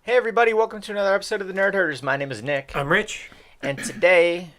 Hey everybody, welcome to another episode of the Nerd Herders. My name is Nick, I'm Rich. and today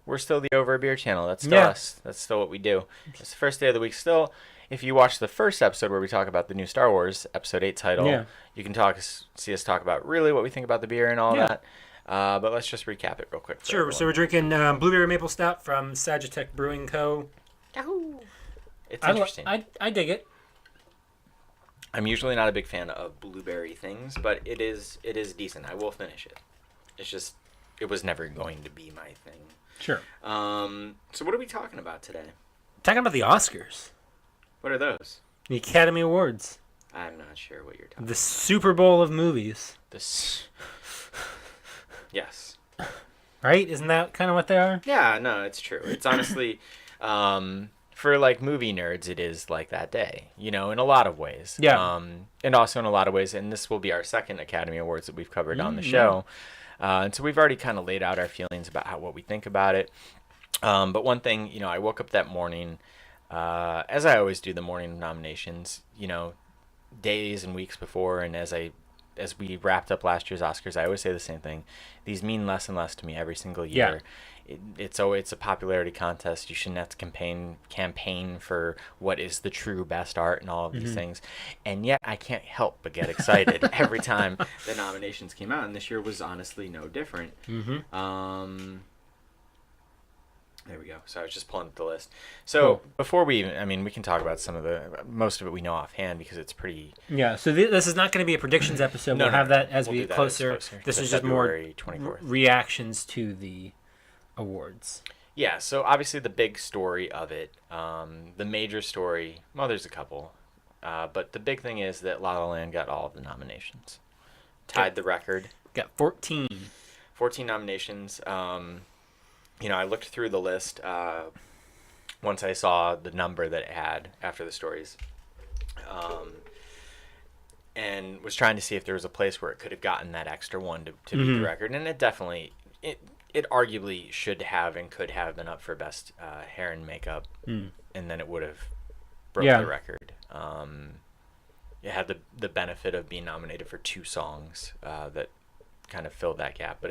we're still the Over a Beer channel. That's still us. That's still what we do. It's the first day of the week still. If you watch the first episode where we talk about the new Star Wars Episode 8 title, you can see us talk about really what we think about the beer and all that. But let's just recap it real quick. Sure. Everyone. So we're drinking Blueberry Maple Stout from Sagitech Brewing Co. Yahoo! It's interesting. I dig it. I'm usually not a big fan of blueberry things, but it is decent. I will finish it. It's just, it was never going to be my thing. Sure. So what are we talking about today? Talking about the Oscars. What are those? The Academy Awards. I'm not sure what you're talking The about. Super Bowl of movies. Yes. Right? Isn't that kind of what they are? Yeah, no, it's true. It's honestly, for like movie nerds, it is like that day, you know, in a lot of ways. Yeah. And also in a lot of ways, and this will be our second Academy Awards that we've covered on the show. And so we've already kind of laid out our feelings about what we think about it. But one thing, you know, I woke up that morning, as I always do the morning nominations, you know, days and weeks before, and as we wrapped up last year's Oscars, I always say the same thing. These mean less and less to me every single year. Yeah. It's a popularity contest. You shouldn't have to campaign for what is the true best art and all of these things. And yet I can't help but get excited every time the nominations came out. And this year was honestly no different. There we go. So I was just pulling up the list. So before we we can talk about most of it we know offhand because it's pretty. Yeah. So this is not going to be a predictions episode. We'll have that as we get closer. This is just more 24th. reactions to the awards. Yeah. So obviously the big story of it, the major story. Well, there's a couple, but the big thing is that La La Land got all of the nominations, tied the record. Got 14. 14 nominations. You know, I looked through the list once I saw the number that it had after the stories, and was trying to see if there was a place where it could have gotten that extra one to beat the record. And it definitely, it arguably should have and could have been up for best hair and makeup, and then it would have broke the record. It had the benefit of being nominated for 2 songs that kind of filled that gap, but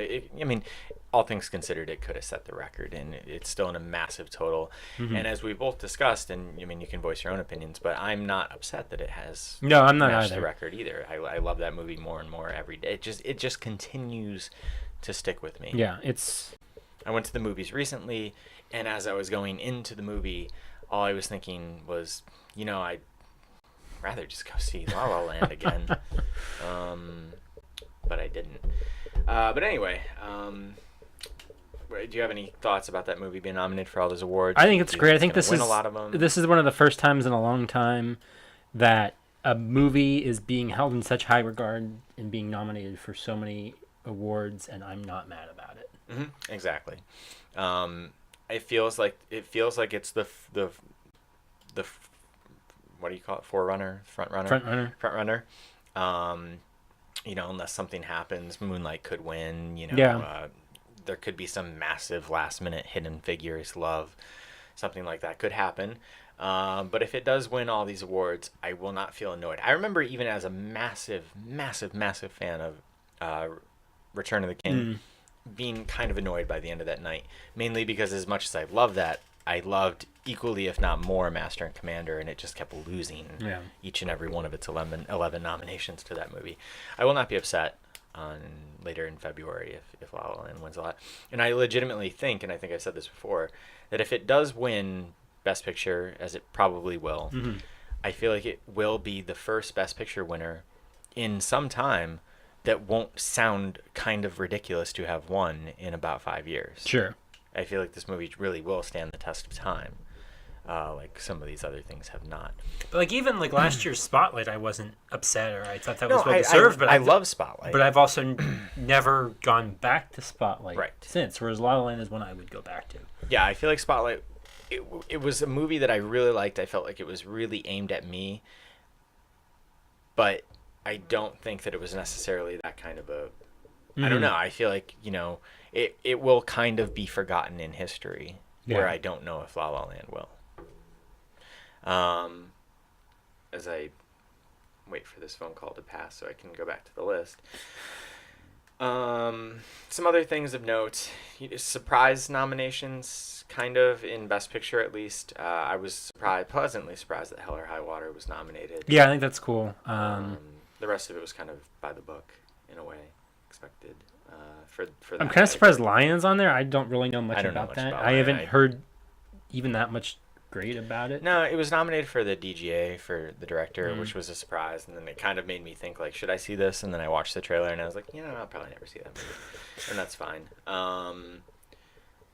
all things considered, it could have set the record, and it's still in a massive total. And as we both discussed, and you can voice your own opinions, but I'm not upset that it has I'm not matched either. the record either. I love that movie more and more every day. It just continues to stick with me. Yeah, I went to the movies recently, and as I was going into the movie, all I was thinking was, I'd rather just go see La La Land again. But I didn't. But anyway, do you have any thoughts about that movie being nominated for all those awards? I think it's great. I think this is a lot of them. This is one of the first times in a long time that a movie is being held in such high regard and being nominated for so many awards, and I'm not mad about it. Mm-hmm. Exactly. It feels like it's the what do you call it? Frontrunner. Unless something happens, Moonlight could win. There could be some massive last-minute Hidden Figures love. Something like that could happen. But if it does win all these awards, I will not feel annoyed. I remember even as a massive, massive, massive fan of Return of the King, being kind of annoyed by the end of that night. Mainly because as much as I love that, I loved equally, if not more, Master and Commander, and it just kept losing each and every one of its 11 nominations to that movie. I will not be upset later in February if La La Land wins a lot. And I legitimately think, and I think I said this before, that if it does win Best Picture, as it probably will, I feel like it will be the first Best Picture winner in some time that won't sound kind of ridiculous to have won in about 5 years. Sure. I feel like this movie really will stand the test of time, like some of these other things have not. But even last year's Spotlight, I wasn't upset, or I thought that was well deserved. But I love Spotlight. But I've also never gone back to Spotlight since. Whereas La La Land is one I would go back to. Yeah, I feel like Spotlight. It was a movie that I really liked. I felt like it was really aimed at me, but I don't think that it was necessarily that kind of a. I don't know. I feel like it will kind of be forgotten in history, where I don't know if La La Land will. As I wait for this phone call to pass so I can go back to the list. Some other things of note: surprise nominations, kind of, in Best Picture at least. I was pleasantly surprised that Hell or High Water was nominated. Yeah, I think that's cool. The rest of it was kind of by the book, in a way, expected. For I'm kind of surprised Lion's on there. I don't really know much about that. I haven't heard even that much great about it. No, it was nominated for the DGA for the director, which was a surprise, and then it kind of made me think, like, should I see this? And then I watched the trailer, and I was like, I'll probably never see that movie, and that's fine.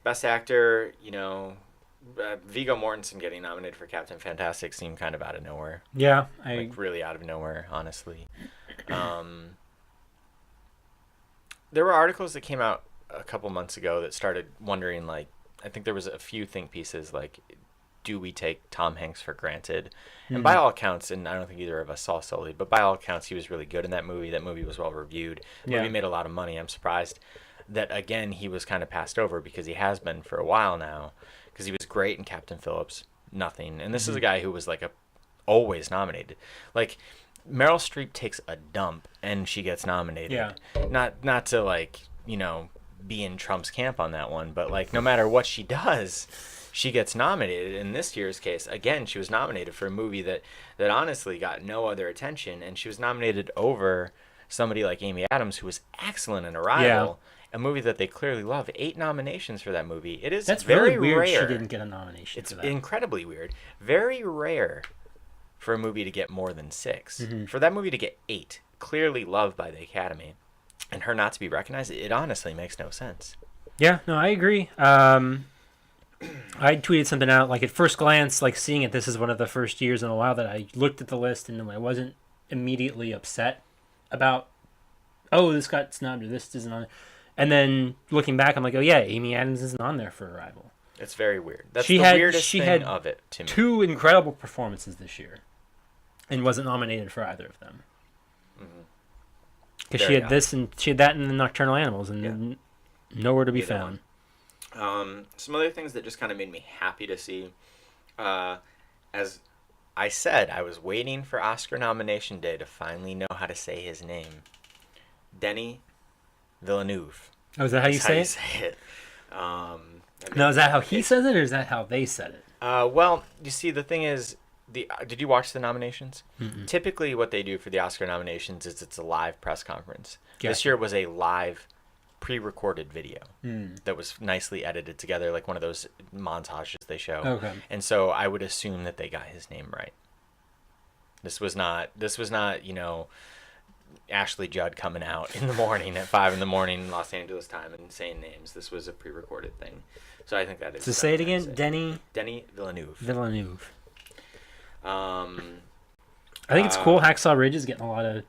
Best Actor, Viggo Mortensen getting nominated for Captain Fantastic seemed kind of out of nowhere. Yeah, really out of nowhere, honestly. There were articles that came out a couple months ago that started wondering, like, I think there was a few think pieces, like, do we take Tom Hanks for granted? And by all accounts, and I don't think either of us saw Sully, but by all accounts, he was really good in that movie. That movie was well reviewed. The movie made a lot of money. I'm surprised that, again, he was kind of passed over, because he has been for a while now, because he was great in Captain Phillips. Nothing. And this is a guy who was, like, always nominated. Like, Meryl Streep takes a dump and she gets nominated. Yeah. Not to, like, be in Trump's camp on that one, but, like, no matter what she does, she gets nominated. In this year's case, again, she was nominated for a movie that honestly got no other attention, and she was nominated over somebody like Amy Adams, who was excellent in Arrival, a movie that they clearly love. 8 nominations for that movie. That's very weird. Rare. She didn't get a nomination. It's incredibly weird. Very rare for a movie to get more than 6. Mm-hmm. For that movie to get 8, clearly loved by the Academy, and her not to be recognized, it honestly makes no sense. Yeah, no, I agree. I tweeted something out, like, at first glance, like, seeing it, this is one of the first years in a while that I looked at the list and I wasn't immediately upset about, this got snubbed or this isn't on there. And then looking back, I'm like, oh yeah, Amy Adams isn't on there for Arrival. It's very weird. That's the weirdest thing of it to me. 2 incredible performances this year and wasn't nominated for either of them. Because she had this and she had that in the Nocturnal Animals and nowhere to be found. Some other things that just kind of made me happy to see. As I said, I was waiting for Oscar nomination day to finally know how to say his name. Denis Villeneuve. Oh, is that how you say it? Now, is that how he says it, or is that how they said it? Well, you see, the thing is, did you watch the nominations? Mm-mm. Typically, what they do for the Oscar nominations is it's a live press conference. Gotcha. This year was a live pre-recorded video that was nicely edited together, like one of those montages they show. Okay. And so I would assume that they got his name right. This was not, Ashley Judd coming out in the morning at 5 a.m. Los Angeles time and saying names. This was a pre-recorded thing. So I think that is. So say it again, Denis Villeneuve. I think it's cool. Hacksaw Ridge is getting a lot of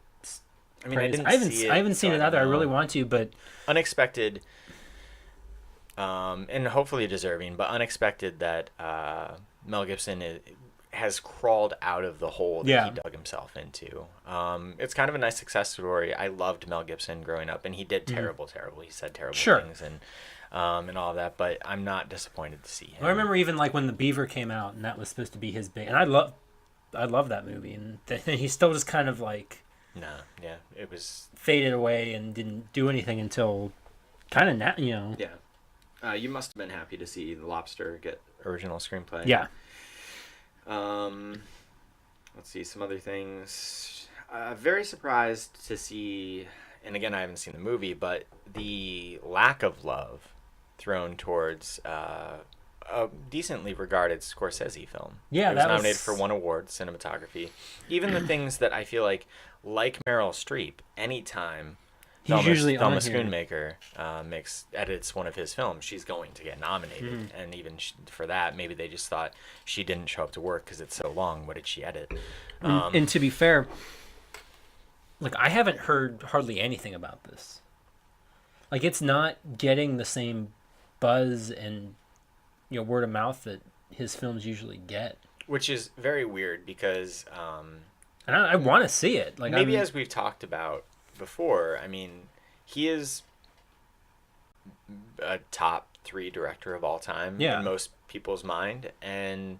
praise. I haven't seen it either. I really want to, but unexpected, and hopefully deserving, but unexpected that Mel Gibson has crawled out of the hole that he dug himself into. It's kind of a nice success story. I loved Mel Gibson growing up, and he did terrible. He said terrible things and all of that, but I'm not disappointed to see him. I remember even like when The Beaver came out, and that was supposed to be his big, and I love that movie, and he still just kind of like it was faded away and didn't do anything until kind of now, you must have been happy to see The Lobster get original screenplay. Yeah. Let's see some other things. Very surprised to see, and again, I haven't seen the movie, but the lack of love thrown towards a decently regarded Scorsese film. Yeah, it was nominated for 1 award, cinematography. Even the things that I feel like Meryl Streep, anytime he's usually Thelma Schoonmaker edits one of his films, she's going to get nominated. And even for that, maybe they just thought she didn't show up to work because it's so long. What did she edit? And to be fair, like, I haven't heard hardly anything about this. Like, it's not getting the same buzz and word of mouth that his films usually get, which is very weird because and I want to see it. Like, maybe as we've talked about before, I mean, he is a top 3 director of all time in most people's mind, and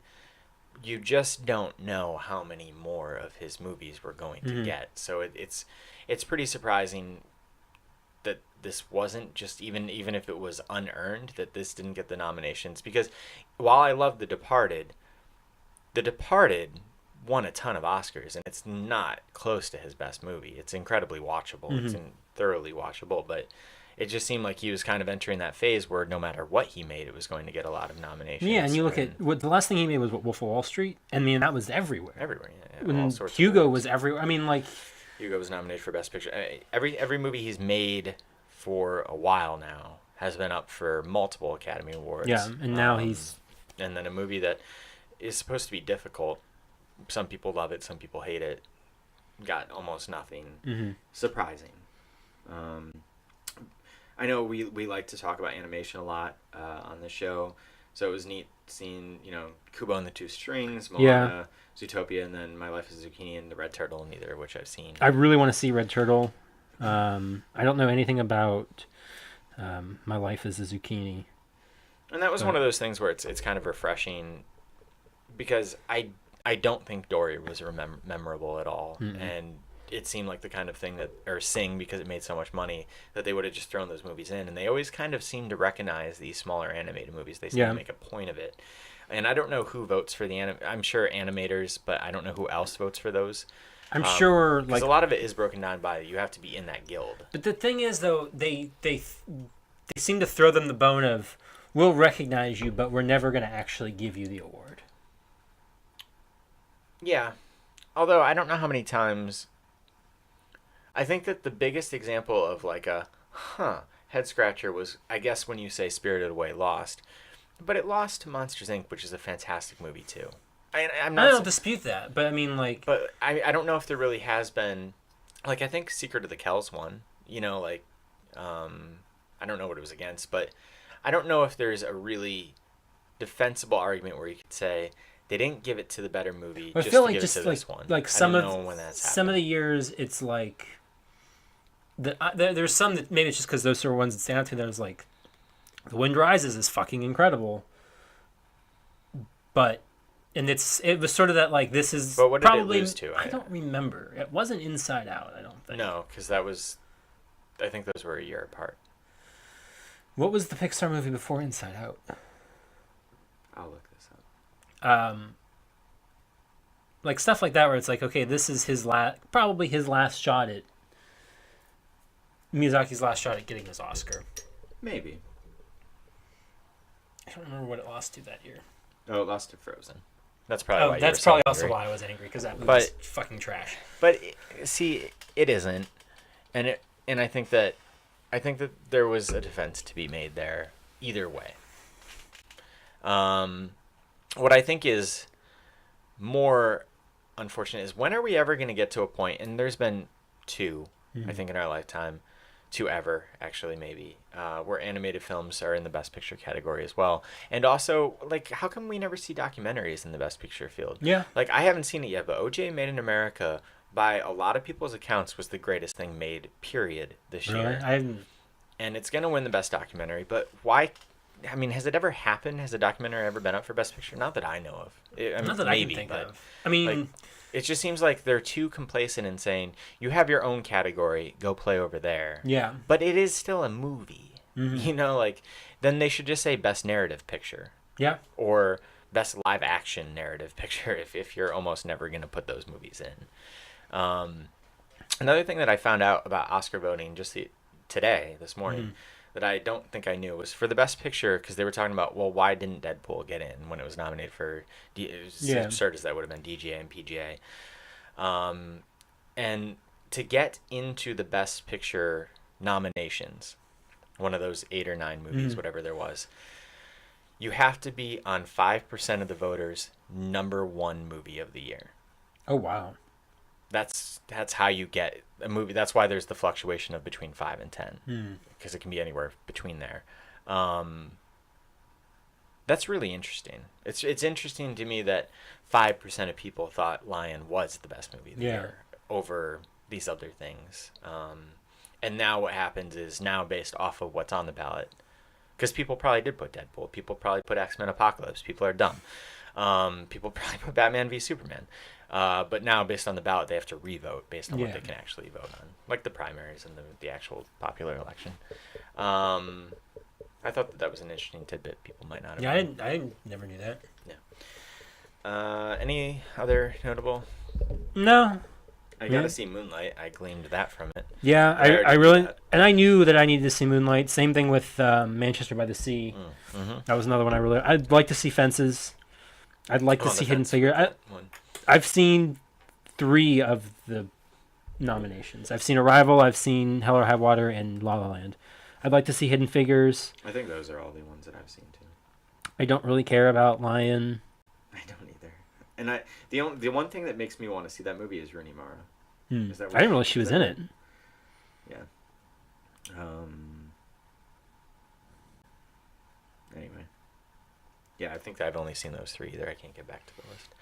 you just don't know how many more of his movies we're going to get. So it's pretty surprising that this wasn't just, even if it was unearned, that this didn't get the nominations. Because while I love The Departed won a ton of Oscars, and it's not close to his best movie. It's incredibly watchable. It's thoroughly watchable, but it just seemed like he was kind of entering that phase where no matter what he made, it was going to get a lot of nominations. Yeah, and you look at what the last thing he made was Wolf of Wall Street. I mean, that was everywhere. Everywhere, yeah. When All sorts Hugo of was everywhere. I mean, like, Hugo was nominated for Best Picture. Every movie he's made for a while now has been up for multiple Academy Awards. Yeah, and now he's... And then a movie that is supposed to be difficult. Some people love it, some people hate it. Got almost nothing. Surprising. I know we like to talk about animation a lot on the show, so it was neat seeing, Kubo and the Two Strings, Moana, Zootopia, and then My Life as a Zucchini and The Red Turtle, neither of which I've seen. I really want to see Red Turtle. I don't know anything about My Life as a Zucchini. And that was one of those things where it's kind of refreshing, because I don't think Dory was memorable at all, and it seemed like the kind of thing or Sing, because it made so much money, that they would have just thrown those movies in. And they always kind of seem to recognize these smaller animated movies. They seem to make a point of it. And I don't know who votes for I'm sure animators, but I don't know who else votes for those. I'm sure, because a lot of it is broken down by you have to be in that guild. But the thing is, though, they seem to throw them the bone of, we'll recognize you, but we're never going to actually give you the award. Yeah. Although I don't know how many times... I think that the biggest example of like a head scratcher was, I guess, when you say Spirited Away lost. But it lost to Monsters, Inc., which is a fantastic movie, too. I don't dispute that, but I mean, like... But I don't know if there really has been... Like, I think Secret of the Kells won. I don't know what it was against, but I don't know if there's a really defensible argument where you could say... They didn't give it to the better movie just to give it to this one. Like some of the years, it's like there's some that maybe it's just because those are ones that stand out to me. There's like The Wind Rises is fucking incredible, it was sort of that like this is. But what did probably, it lose to? I don't remember. It wasn't Inside Out. I don't think. No, because that was. I think those were a year apart. What was the Pixar movie before Inside Out? I'll look this up. Like stuff like that where it's like, okay, this is probably his last shot at Miyazaki's last shot at getting his Oscar. Maybe. I don't remember what it lost to that year. Oh, it lost to Frozen. That's probably why. That's probably also why I was angry, because that movie's fucking trash. But see, it isn't, and I think that there was a defense to be made there either way. What I think is more unfortunate is, when are we ever going to get to a point, and there's been two, I think, in our lifetime, two ever, actually, maybe, where animated films are in the Best Picture category as well. And also, like, how come we never see documentaries in the Best Picture field? Yeah. Like, I haven't seen it yet, but O.J. Made in America, by a lot of people's accounts, was the greatest thing made, period, this year. And it's going to win the Best Documentary, but why... I mean, has it ever happened? Has a documentary ever been up for Best Picture? Not that I know of. Not that I can think of. I mean... Like, it just seems like they're too complacent in saying, you have your own category, go play over there. Yeah. But it is still a movie. Then they should just say Best Narrative Picture. Yeah. Or Best Live Action Narrative Picture, if you're almost never going to put those movies in. Another thing that I found out about Oscar voting just this morning, that I don't think I knew, was for the Best Picture, because they were talking about, well, why didn't Deadpool get in when it was nominated for, absurd as that would have been, DGA and PGA. And to get into the Best Picture nominations, one of those 8 or 9 movies, whatever there was, you have to be on 5% of the voters' #1 movie of the year. Oh, wow. That's how you get a movie. That's why there's the fluctuation of between 5 and 10, because it can be anywhere between there. That's really interesting. It's interesting to me that 5% of people thought Lion was the best movie of the year over these other things. And now what happens is, now based off of what's on the ballot, because people probably did put Deadpool, people probably put X-Men Apocalypse, people are dumb. People probably put Batman v Superman. But now, based on the ballot, they have to re-vote based on what Yeah. they can actually vote on, like the primaries and the actual popular election. I thought that was an interesting tidbit. People might not have. Yeah, known. I never knew that. Any other notable? No. I Yeah. got to see Moonlight. I gleaned that from it. Yeah, I already I knew really, that. and I knew that I needed to see Moonlight. Same thing with Manchester by the Sea. Mm-hmm. That was another one I'd like to see Fences. I'd like to see Hidden Figure. I've seen 3 of the nominations. I've seen Arrival, I've seen Hell or High Water, and La La Land. I'd like to see Hidden Figures. I think those are all the ones that I've seen too. I don't really care about Lion. I don't either. And the one thing that makes me want to see that movie is Rooney Mara. Is that I didn't realize she was in it. Yeah. Anyway. Yeah, I think I've only seen those 3 either. I can't get back to the list.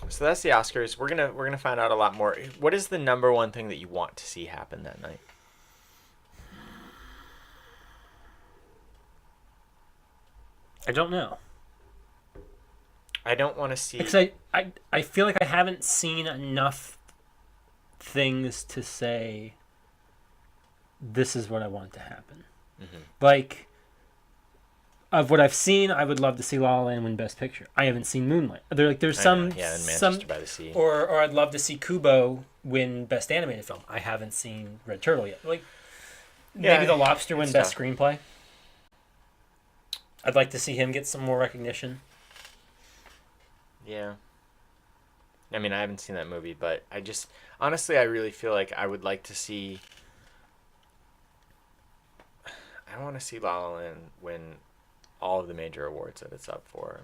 So that's the Oscars. We're gonna find out a lot more. What is the number one thing that you want to see happen that night? I don't know. I don't want to see. Because I feel like I haven't seen enough things to say this is what I want to happen. Mm-hmm. Like, of what I've seen, I would love to see La La Land win Best Picture. I haven't seen Moonlight. There's some, yeah, in Manchester some, by the Sea. or I'd love to see Kubo win Best Animated Film. I haven't seen Red Turtle yet. Like, maybe The Lobster win Best Screenplay. I'd like to see him get some more recognition. Yeah. I mean, I haven't seen that movie, but honestly, I really feel like I would like to see. I want to see La La Land win all of the major awards that it's up for.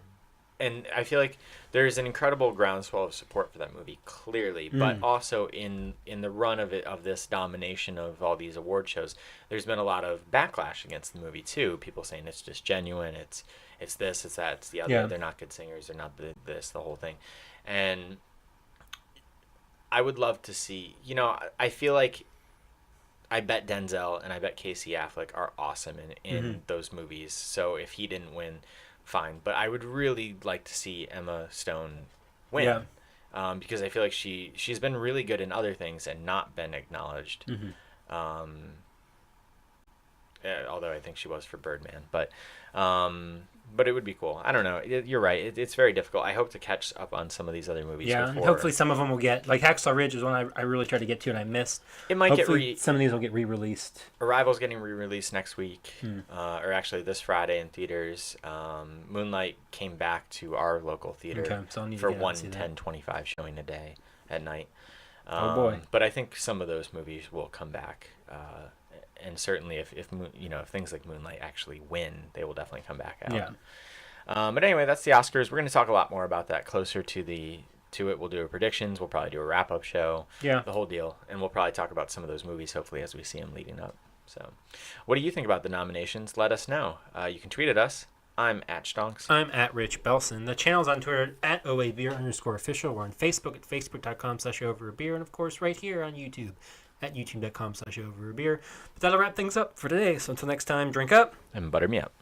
And I feel like there's an incredible groundswell of support for that movie, clearly, but also in the run of this domination of all these award shows, there's been a lot of backlash against the movie too. People saying it's disingenuous, it's this, it's that, it's the other. Yeah. They're not good singers. They're not this, the whole thing. And I would love to see. I feel like I bet Denzel and I bet Casey Affleck are awesome in those movies. So if he didn't win, fine. But I would really like to see Emma Stone win. Yeah. Because I feel like she's been really good in other things and not been acknowledged. Although I think she was for Birdman. But it would be cool. I don't know. You're right. It's very difficult. I hope to catch up on some of these other movies. Yeah, and hopefully some of them will get, like Hacksaw Ridge is one I really tried to get to and I missed. It might hopefully some of these will get re-released. Arrival's getting re-released next week, or actually this Friday in theaters. Moonlight came back to our local theater for one 10:25 showing a day at night. Oh boy! But I think some of those movies will come back, and certainly if things like Moonlight actually win, they will definitely come back out. Yeah. But anyway, that's the Oscars. We're going to talk a lot more about that closer to it. We'll do our predictions. We'll probably do a wrap-up show. Yeah. The whole deal. And we'll probably talk about some of those movies, hopefully, as we see them leading up. So what do you think about the nominations? Let us know. You can tweet at us. I'm at Stonks. I'm at Rich Belson. The channel's on Twitter at OABeer_official. We're on Facebook at Facebook.com/overabeer. And, of course, right here on YouTube at YouTube.com/overabeer. But that'll wrap things up for today. So until next time, drink up. And butter me up.